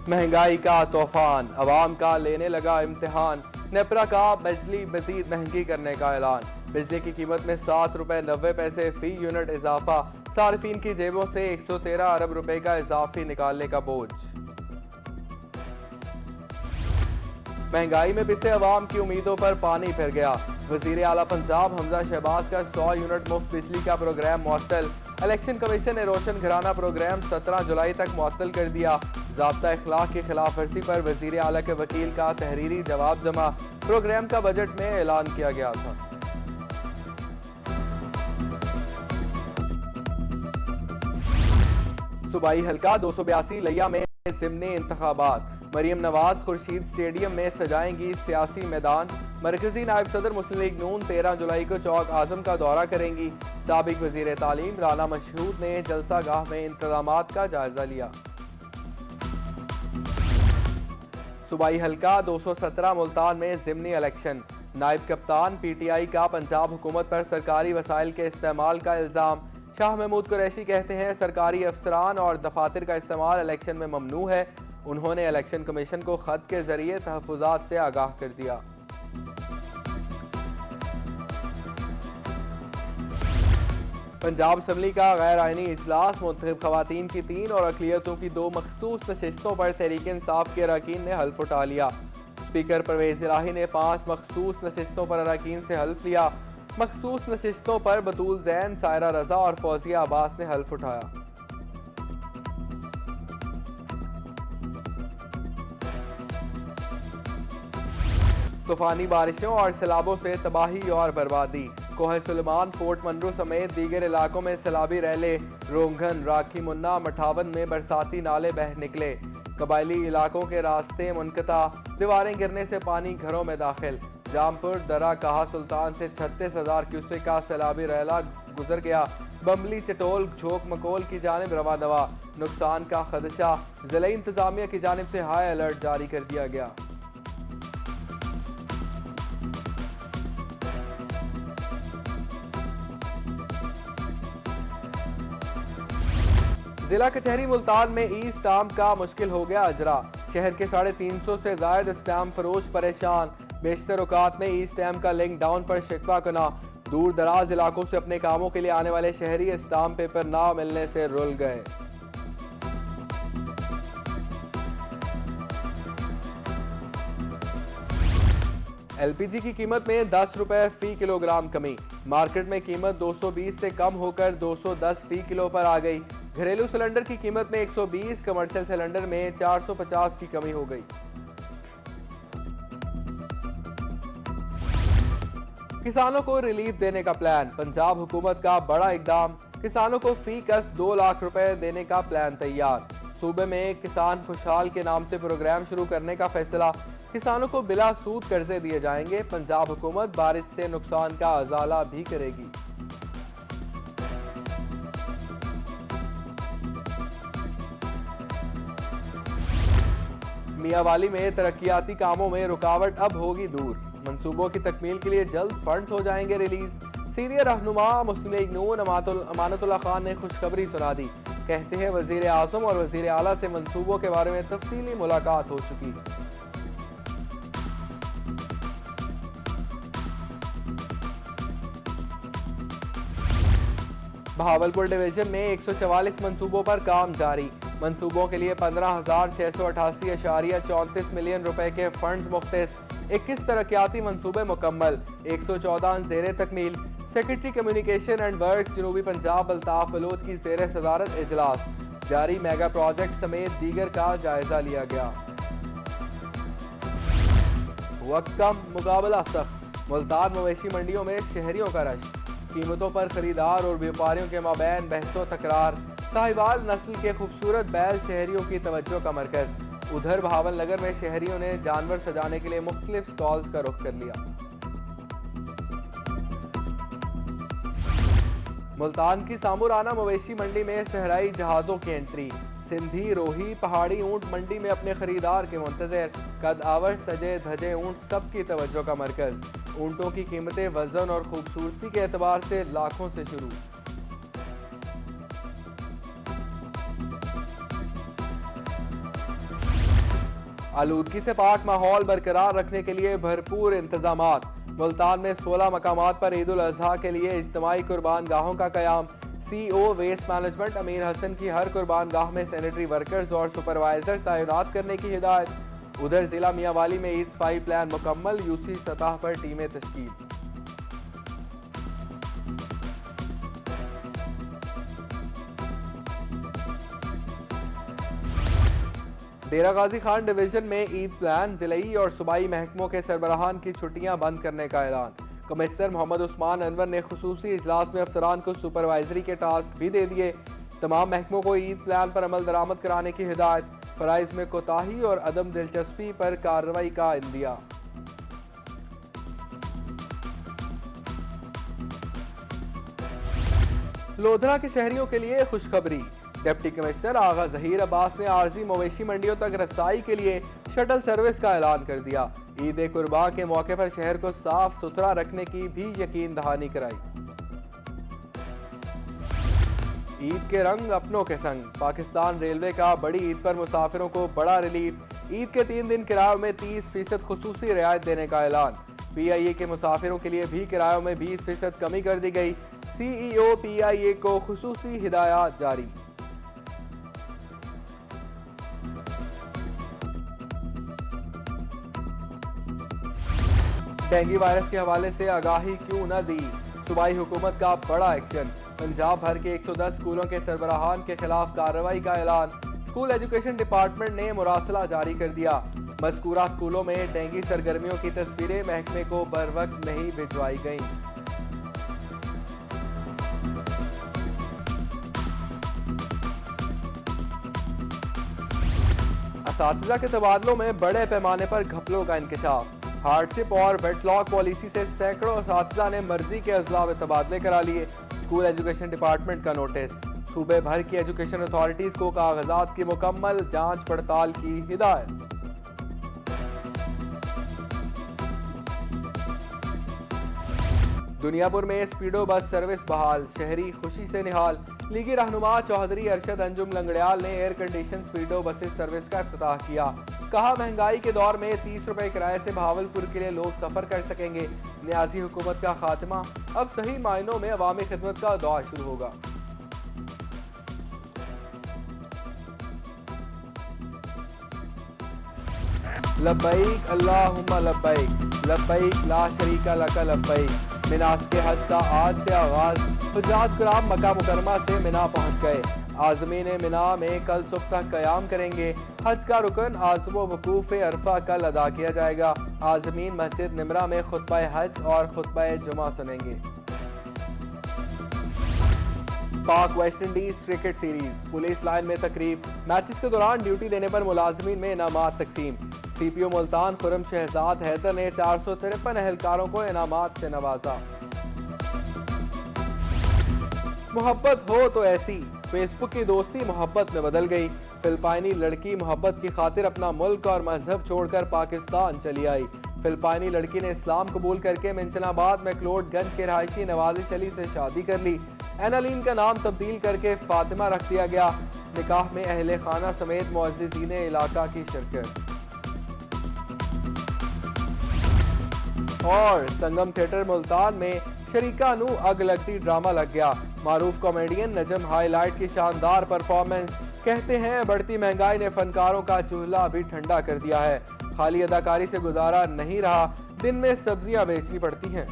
महंगाई का तूफान, अवाम का लेने लगा इम्तिहान। नेपरा का बिजली मजीद महंगी करने का ऐलान। बिजली की कीमत में ₹7.90 फी यूनिट इजाफा। सार्फिन की जेबों से 113 अरब रुपए का इजाफी निकालने का बोझ। महंगाई में पिसे अवाम की उम्मीदों पर पानी फिर गया। वजीर आला पंजाब हमजा शहबाज का 100 यूनिट मुफ्त बिजली का प्रोग्राम मुअत्तल। इलेक्शन कमीशन ने रोशन घराना प्रोग्राम 17 जुलाई तक मुअत्तल कर दिया। ज़ाब्ता इखलाक की खिलाफ वर्जी पर वजीर आला के वकील का तहरीरी जवाब जमा। प्रोग्राम का बजट में ऐलान किया गया था। सूबाई हल्का 282 लिया में ज़िमनी इंतखाबात। मरियम नवाज खुर्शीद स्टेडियम में सजाएंगी सियासी मैदान। मरकजी नायब सदर मुस्लिम लीग नून 13 जुलाई को चौक आजम का दौरा करेंगी। साबिक वजीर तालीम राना मशहूद ने जलसा गाह में इंतजामात का जायजा लिया। सूबाई हल्का 217 मुल्तान में ज़िमनी इलेक्शन। नायब कप्तान PTI का पंजाब हुकूमत पर सरकारी वसाइल के इस्तेमाल का इल्जाम। शाह महमूद कुरैशी कहते हैं सरकारी अफसरान और दफातर का इस्तेमाल इलेक्शन में ममनू है। उन्होंने इलेक्शन कमीशन को खत के जरिए तहफ़्फ़ुज़ात से आगाह कर दिया। पंजाब असम्बली का गैर आइनी इजलास। मुंतखब खवातीन की 3 और अक़लियतों की 2 मखसूस नशिस्तों पर तहरीक इंसाफ के अरकान ने हल्फ उठा लिया। स्पीकर परवेज इलाही ने 5 मखसूस नशिस्तों पर अरकान से हल्फ लिया। मखसूस नशिस्तों पर बतूल जैन, सायरा रजा और फौजिया अब्बास ने हल्फ उठाया। तूफानी बारिशों और सैलाबों से तबाही और बर्बादी। कोहे सुलेमान, फोर्ट मनरू समेत दीगर इलाकों में सैलाबी रैले। रोंगन, राखी मुन्ना, मठावन में बरसाती नाले बह निकले। कबायली इलाकों के रास्ते मुनक़ता। दीवारें गिरने से पानी घरों में दाखिल। जामपुर दरा कहा सुल्तान से 36,000 क्यूसेक का सैलाबी रैला गुजर गया। बम्बली, चटोल, झोंक मकोल की जानिब रवा दवा। नुकसान का खदशा। जिला इंतजामिया की जानिब से हाई अलर्ट जारी कर दिया गया। जिला कचहरी मुल्तान में ई स्टाम्प का मुश्किल हो गया अजरा। शहर के 350 से जायद स्टैम्प फरोश परेशान। बेशतर औकात में ई स्टैम्प का लिंक डाउन पर शिकवा कना। दूर दराज इलाकों से अपने कामों के लिए आने वाले शहरी स्टाम्प पेपर ना मिलने से रुल गए। LPG की कीमत में 10 रुपए फी किलोग्राम कमी। मार्केट में कीमत 220 से कम होकर 210 फी किलो पर आ गई। घरेलू सिलेंडर की कीमत में 120, कमर्शियल सिलेंडर में 450 की कमी हो गई। किसानों को रिलीफ देने का प्लान। पंजाब हुकूमत का बड़ा इकदाम। किसानों को फी कस 2 लाख रुपए देने का प्लान तैयार। सूबे में किसान खुशहाल के नाम से प्रोग्राम शुरू करने का फैसला। किसानों को बिला सूद कर्जे दिए जाएंगे। पंजाब हुकूमत बारिश से नुकसान का अजाला भी करेगी। मियांवाली में तरक्याती कामों में रुकावट अब होगी दूर। मंसूबों की तकमील के लिए जल्द फंड्स हो जाएंगे रिलीज। सीनियर रहनुमा मुस्लिम लीग नून अमानतुल्लाह खान ने खुशखबरी सुना दी। कहते हैं वजीर आजम और वजीर आला से मंसूबों के बारे में तफसीली मुलाकात हो चुकी। बहावलपुर डिवीजन में 144 मंसूबों पर काम जारी। मंसूबों के लिए 15,688.34 मिलियन रुपए के फंड्स मुख्तस। 21 तरक्याती मंसूबे मुकम्मल, 114 जेर तकमील। सेक्रेटरी कम्युनिकेशन एंड वर्क जनूबी पंजाब अल्ताफ बलोच की जेर सदारत इजलास। जारी मेगा प्रोजेक्ट समेत दीगर का जायजा लिया गया। वक्त कम, मुकाबला सख्त। मुल्तान मवेशी मंडियों में शहरियों का रश। कीमतों पर खरीदार और व्यापारियों के माबैन बहसो तकरार। साहिवाल नस्ल के खूबसूरत बैल शहरियों की तवज्जो का मरकज। उधर बहावल नगर में शहरियों ने जानवर सजाने के लिए मुख्तलिफ स्टॉल्स का रुख कर लिया। मुल्तान की सामुराना मवेशी मंडी में सहराई जहाजों की एंट्री। सिंधी, रोही, पहाड़ी ऊंट मंडी में अपने खरीदार के मुंतजर। कद आवर सजे धजे ऊंट सबकी तवज्जो का मरकज। ऊंटों की कीमतें वजन और खूबसूरती के एतबार से लाखों से शुरू। आलूदगी से पाक माहौल बरकरार रखने के लिए भरपूर इंतजामात। मुल्तान में 16 मकामात पर ईद उल अजहा के लिए इज्तिमाई कुर्बान गाहों का कयाम। सीओ वेस्ट मैनेजमेंट अमीर हसन की हर कुर्बान गाह में सैनिटरी वर्कर्स और सुपरवाइजर तैनात करने की हिदायत। उधर जिला मियांवाली में ईद सफाई प्लान मुकम्मल, यूसी सतह पर टीमें तश्कील। डेरा गाजी खान डिवीजन में ईद प्लान, जिलाई और सूबाई महकमों के सरबराहान की छुट्टियां बंद करने का ऐलान। कमिश्नर मोहम्मद उस्मान अनवर ने खुसूसी इजलास में अफसरान को सुपरवाइजरी के टास्क भी दे दिए। तमाम महकमों को ईद प्लान पर अमल दरामद कराने की हिदायत। फराइज में कोताही और अदम दिलचस्पी पर कार्रवाई का इंदिया। लोधरा के शहरियों के लिए खुशखबरी। डिप्टी कमिश्नर आगा जहीर अब्बास ने आरजी मवेशी मंडियों तक रसाई के लिए शटल सर्विस का ऐलान कर दिया। ईद कुर्बान के मौके पर शहर को साफ सुथरा रखने की भी यकीन दहानी कराई। ईद के रंग अपनों के संग। पाकिस्तान रेलवे का बड़ी ईद पर मुसाफिरों को बड़ा रिलीफ। ईद के 3 दिन किरायों में 30% खुसूसी रियायत देने का ऐलान। पीआईए के मुसाफिरों के लिए भी किरायों में 20% कमी कर दी गई। सीईओ पीआईए को खुसूसी हिदायत जारी। डेंगू वायरस के हवाले से आगाही क्यों न दी, सूबाई हुकूमत का बड़ा एक्शन। पंजाब भर के 110 स्कूलों के सरबराहान के खिलाफ कार्रवाई का ऐलान। स्कूल एजुकेशन डिपार्टमेंट ने मुरासला जारी कर दिया। मज़कूरा स्कूलों में डेंगू सरगर्मियों की तस्वीरें महकमे को बरवक्त नहीं भिजवाई गईं। असातिज़ा के तबादलों में बड़े पैमाने पर घपलों का इंकशाफ। हार्डशिप और बैकलॉग पॉलिसी से सैकड़ों असातिज़ा ने मर्जी के अजला में तबादले करा लिए। स्कूल एजुकेशन डिपार्टमेंट का नोटिस। सूबे भर की एजुकेशन अथॉरिटीज को कागजात की मुकम्मल जांच पड़ताल की हिदायत। दुनियापुर में स्पीडो बस सर्विस बहाल, शहरी खुशी से निहाल। लीगी रहनुमा चौधरी अरशद अंजुम लंगड़ियाल ने एयर कंडीशन स्पीडो बसेस सर्विस का इफ्तिताह किया। कहा, महंगाई के दौर में 30 रुपए किराए से भावलपुर के लिए लोग सफर कर सकेंगे। न्याजी हुकूमत का खात्मा, अब सही मायनों में अवामी खिदमत का दौर शुरू होगा। लब्बैक अल्लाहुम्मा लब्बैक, लब्बैक ला शरीका लका लब्बैक। मिनास के हज का आज से आगाज। हुज्जाज किराम मक्का मुकरमा से मिना पहुंच गए। आज़मीन मिना में कल सुबह तक कयाम करेंगे। हज का रुकन आज़म वकूफ अरफा कल अदा किया जाएगा। आज़मीन मस्जिद निमरा में खुतबा हज और खुतबा जुमा सुनेंगे। पाक West Indies cricket series, police line में तकरीब। मैचेस के दौरान ड्यूटी देने पर मुलाजमीन में इनामात तकसीम। सीपीओ मुल्तान खुरम शहजाद हैदर ने 453 एहलकारों को इनामात से नवाजा। मोहब्बत हो तो ऐसी, फेसबुक की दोस्ती मोहब्बत में बदल गई। फिलिपाइनी लड़की मोहब्बत की खातिर अपना मुल्क और मजहब छोड़कर पाकिस्तान चली आई। फिलिपाइनी लड़की ने इस्लाम कबूल करके मिंचनाबाद मैक्लोडगंज के रहायशी नवाजिश अली से शादी कर ली। एनालीन का नाम तब्दील करके फातिमा रख दिया गया। निकाह में अहले खाना समेत मुअज़्ज़िज़ीन इलाका की शिरकत। और संगम थिएटर मुल्तान में शरीकानू अग लगती ड्रामा लग गया। मारूफ कॉमेडियन नजम हाईलाइट की शानदार परफॉर्मेंस। कहते हैं बढ़ती महंगाई ने फनकारों का चूल्हा भी ठंडा कर दिया है। खाली अदाकारी से गुजारा नहीं रहा, दिन में सब्जियां बेचनी पड़ती हैं।